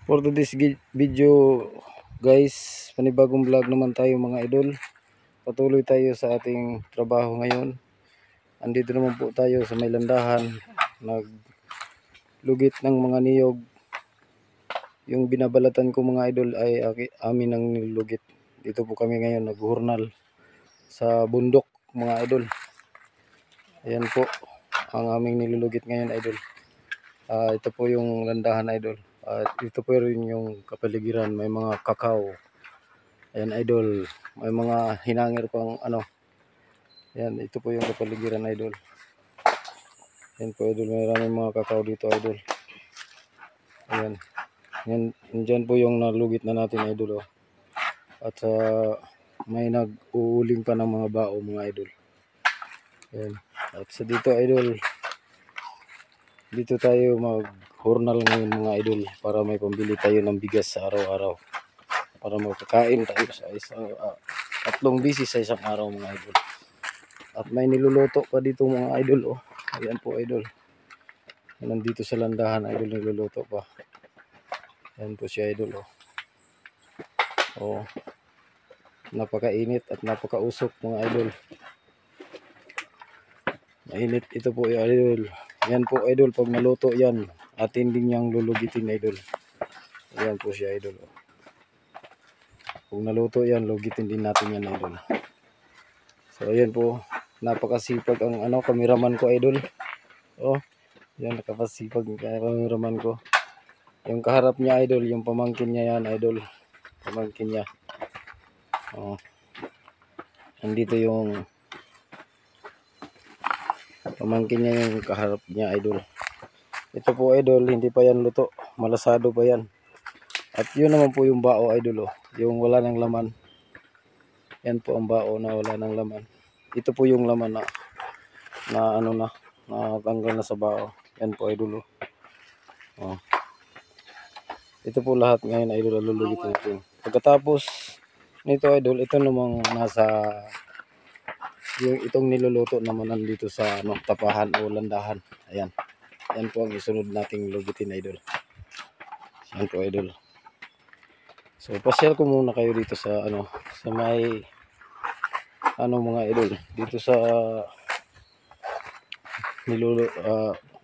For today's video guys, panibagong vlog naman tayo mga idol. Patuloy tayo sa ating trabaho ngayon. Andito naman po tayo sa may landahan, naglugit ng mga niyog. Yung binabalatan ko mga idol ay amin ang nilugit. Dito po kami ngayon naghurnal sa bundok mga idol. Ayan po ang aming nilulugit ngayon idol. Ito po yung landahan idol. Ito po rin yung kapaligiran, may mga kakao. Ayan idol, may mga hinangir pang ano. Ayan, ito po yung kapaligiran idol. Ayan po idol, maraming mga kakao dito idol. Ayan, yan po yung nalugit na natin idol. At may nag-uuling pa ng mga bao mga idol. Ayan. At sa dito idol, dito tayo mag-hurnal ngayon mga idol para may pambili tayo ng bigas sa araw-araw. Para makakain tayo sa isang tatlong bisis sa isang araw mga idol. At may niluluto pa dito mga idol. Ayan po idol. Nandito sa landahan idol, niluluto pa. Ayan po siya idol. Napakainit at napakausok mga idol. Mainit ito po yung idol. Yan po idol, pag naluto yan, atin din niyang lulugitin idol. Ayan po siya idol. Kung naluto yan, lugitin din natin yan idol. So ayan po, napakasipag ang cameraman ko idol. Yan, nakapasipag ang cameraman ko. Yung kaharap niya idol, yung pamangkin niya yan idol. Pamangkin niya. Nandito yung pamangkin niya, yung kaharap niya idol. Ito po idol, hindi pa yan luto, malasado pa yan. At yun naman po yung bao idol, yung wala ng laman. Yan po ang bao na wala ng laman. Ito po yung laman na tanggal na sa bao. Yan po idol. Ito po lahat ngayon idol, lulugit natin. Pagkatapos nito idol, ito namang nasa yung itong niluluto naman nandito sa tapahan o landahan. Ayan. Yan po ang isunod nating lugitin idol. Yan po idol. So pasyal ko muna kayo dito sa sa may mga idol dito sa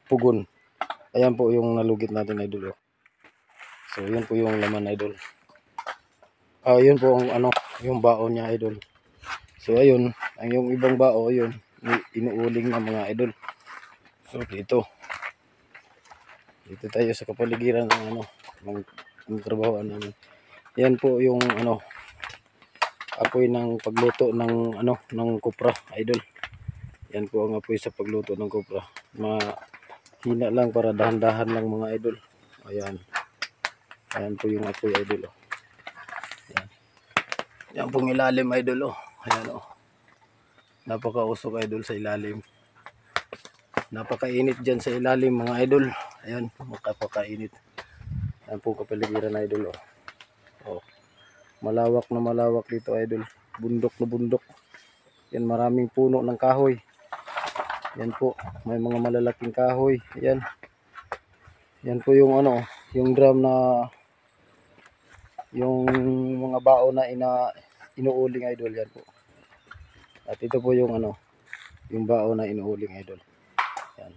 pugon. Ayan po yung nalugit natin idol. So yun po yung laman idol. Yun po ang yung bao niya idol. So ayun, ang yung ibang bao yun inuuling na mga idol. So dito tayo sa kapaligiran ng trabaho namin. Yan po yung apoy ng pagluto ng ng kopra idol. Yan po ang apoy sa pagluto ng kopra. Mahina lang para dahan-dahan lang mga idol. Ayan. Ayan po yung apoy idol. Ayan. Yan pong ilalim idol. Ayan napakausok idol sa ilalim. Napakainit dyan sa ilalim mga idol. Ayan, napakainit. Ayan po kapaligiran idol. Malawak na malawak dito idol. Bundok na bundok. Yan, maraming puno ng kahoy. Yan po, may mga malalaking kahoy. Ayan. Yan po yung yung drum na yung mga bao na inuuling idol. Yan po. At ito po yung yung bao na inuuling idol. Yan.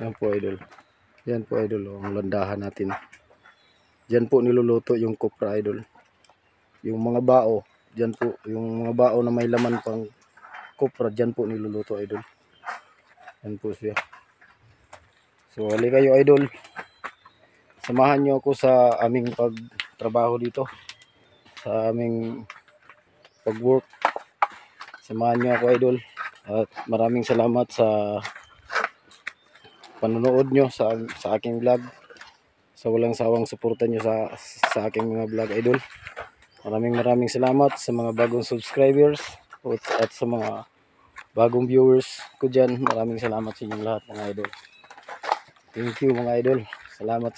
Yan po idol. Yan po idol, ang landahan natin. Diyan po niluluto yung kopra idol. Yung mga bao, diyan po, yung mga bao na may laman pang kopra, diyan po niluluto idol. Yan po siya. So hali kayo idol. Samahan niyo ako sa aming pagtrabaho dito. Sa aming pag-work. Samahan niyo ako idol. At maraming salamat sa panonood nyo sa aking vlog. Sa walang sawang suporta nyo sa aking mga vlog idol. Maraming salamat sa mga bagong subscribers at sa mga bagong viewers ko dyan. Maraming salamat sa inyong lahat mga idol. Thank you mga idol. Salamat.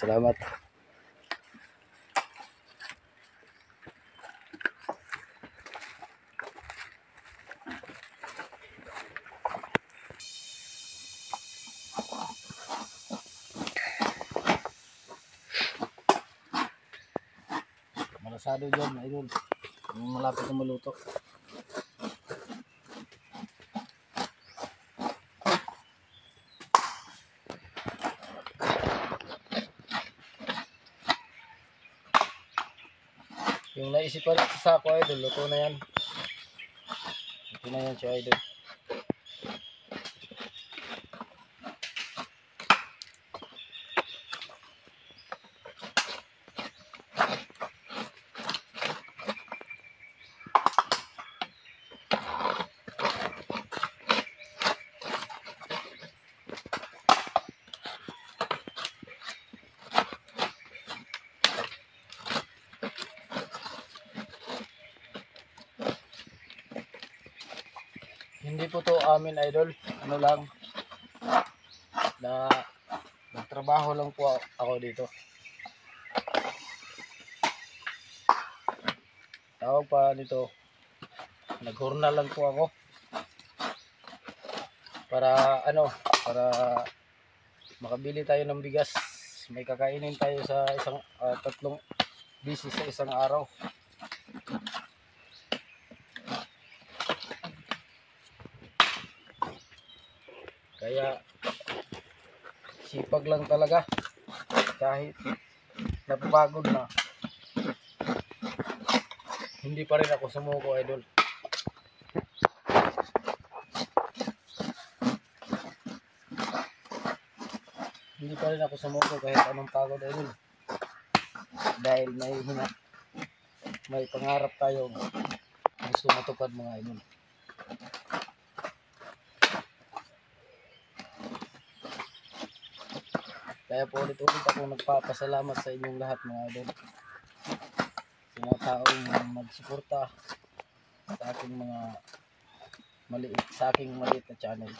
asado dyan, idol. Malapit na maluto. Yung naisipan sa sako, idol, luto na yan. Luto na yan siya, idol. Hindi po to amin, idol. Ano lang, na nagtrabaho lang po ako dito. Tawag pa nito, naghurnal lang po ako. Para ano, para makabili tayo ng bigas. May kakainin tayo sa isang 3 beses sa isang araw. Kaya sipag lang talaga kahit napapagod na, hindi pa rin ako sumuko, idol. Hindi pa rin ako sumuko kahit anong pagod, idol. Dahil may pangarap tayong gusto matupad, mga idol. Kaya po ulit-ulit ako nagpapasalamat sa inyong lahat, mga idol. Sa mga taong magsuporta sa aking maliit na channel.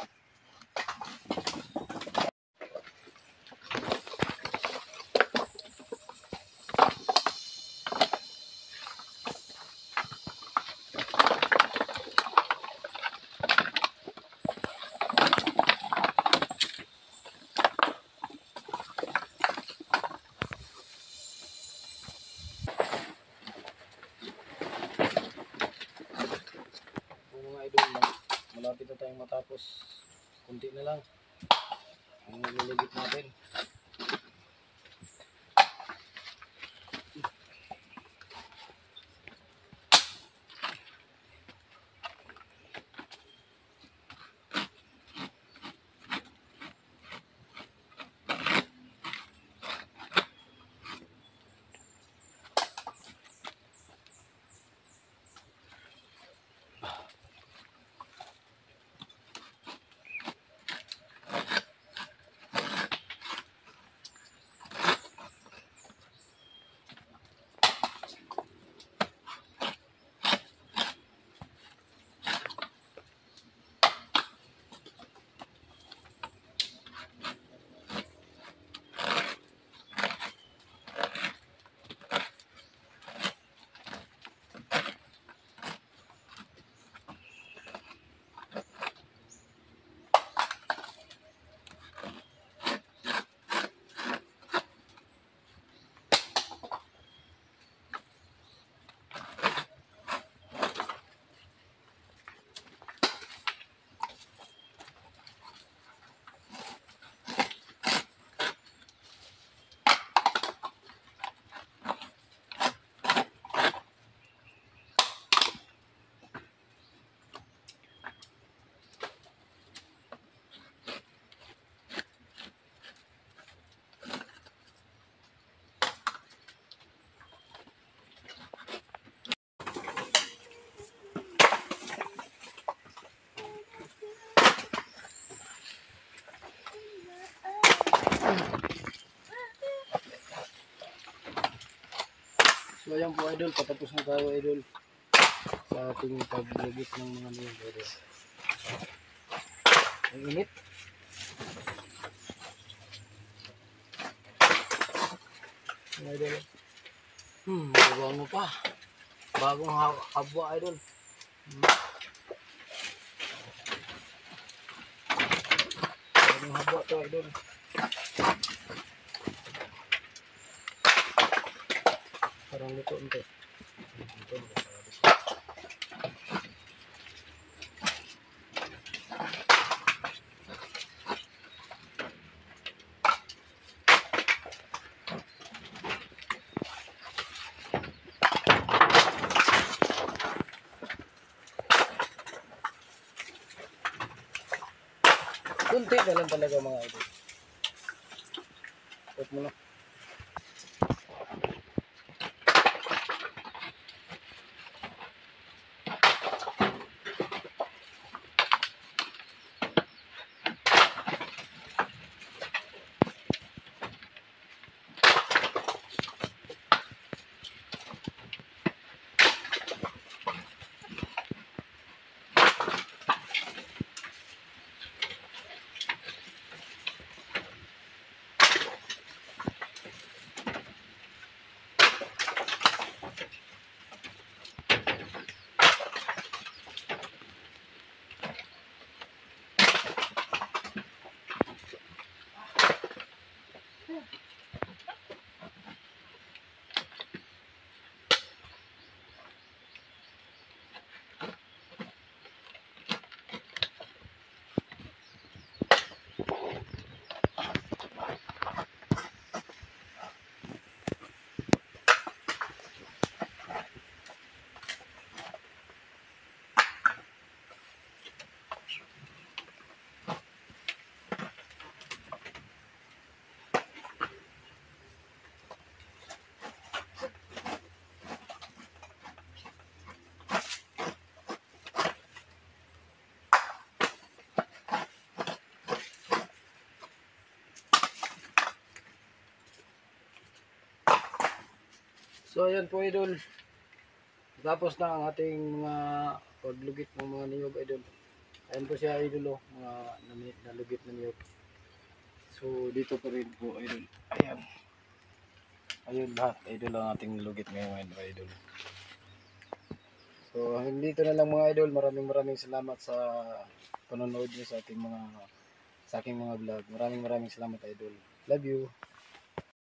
Mga idol, malapit na tayong matapos. Kunti na lang ang nililigit natin. So ayan po, idol, patapos na tayo, idol, sa ating paglagit ng mga niyong, idol. Ang init. Idol. Bago pa. Bagong habwa, idol. Bagong habwa to, idol. Parang luto nito. Kunti na lang talaga mga idol. Put mo na. So ayan po idol. Tapos na ang ating mga paglugit ng mga niyog idol. Ayan po siya idol, mga nalugit na niyog. So dito pa rin po idol. Ayan. Ayun lahat idol ang ating nalugit ngayon idol. So hanggang dito na lang mga idol. Maraming salamat sa panonood niyo sa ating sa aking mga vlog. Maraming salamat idol. Love you.